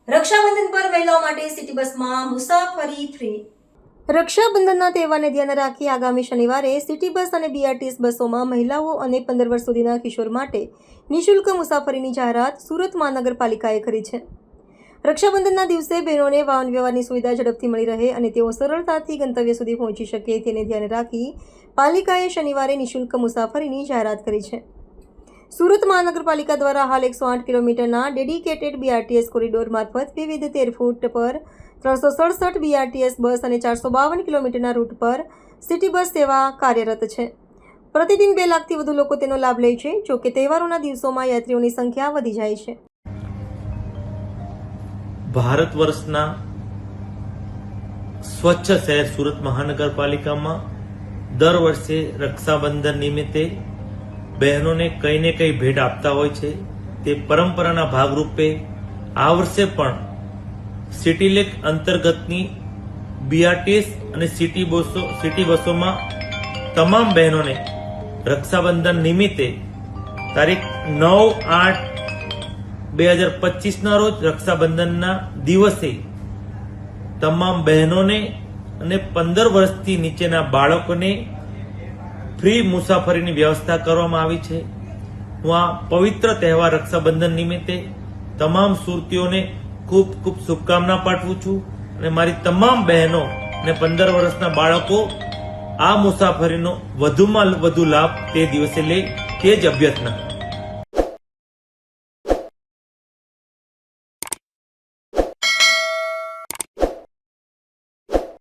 રક્ષાબંધન પર મહિલાઓ માટે સિટી બસમાં મુસાફરી ફ્રી। રક્ષાબંધનના તહેવારને ધ્યાને રાખી આગામી શનિવારે સિટી બસ અને બીઆરટીએસ બસોમાં મહિલાઓ અને 15 વર્ષ સુધીના કિશોર માટે નિઃશુલ્ક મુસાફરીની જાહેરાત સુરત મહાનગરપાલિકાએ કરી છે। રક્ષાબંધનના દિવસે બહેનોને વાહન વ્યવહારની સુવિધા ઝડપથી મળી રહે અને તેઓ સરળતાથી ગંતવ્ય સુધી પહોંચી શકે તેને ધ્યાને રાખી પાલિકાએ શનિવારે નિઃશુલ્ક મુસાફરીની જાહેરાત કરી છે। સુરત મહાનગરપાલિકા દ્વારા હાલ 108 કિલોમીટરના ડેડિકેટેડ બીઆરટીએસ કોરિડોર મારફત વિવિધ 13 ફૂટ પર 367 બીઆરટીએસ બસ અને 452 કિલોમીટરના રૂટ પર સિટી બસ સેવા કાર્યરત છે। પ્રતિદિન 2 લાખથી વધુ લોકો તેનો લાભ લે છે। જોકે તહેવારોના દિવસોમાં યાત્રીઓની સંખ્યા વધી જાય છે। ભારત વર્ષના સ્વચ્છ શહેર સુરત મહાનગરપાલિકામાં દર વર્ષે રક્ષાબંધન નિમિત્તે બહેનોને કંઈ ને કંઈ ભેટ આપતા હોય છે। તે પરંપરાના ભાગરૂપે આ વર્ષે પણ સિટીલેક અંતર્ગતની બીઆરટીએસ અને સિટી બસોમાં તમામ બહેનોને રક્ષાબંધન નિમિત્તે તારીખ 9/8/2025ના રોજ રક્ષાબંધનના દિવસે તમામ બહેનોને અને 15 વર્ષથી નીચેના બાળકોને ફ્રી મુસાફરીની વ્યવસ્થા કરવામાં આવી છે। હું આ પવિત્ર તહેવાર રક્ષાબંધન નિમિત્તે તમામ સુરતીઓને ખૂબ ખૂબ શુભકામના પાઠવું છું અને મારી તમામ બહેનો અને 15 વર્ષના બાળકો આ મુસાફરીનો વધુમાં વધુ લાભ તે દિવસે લે તે જ અભ્યર્થના।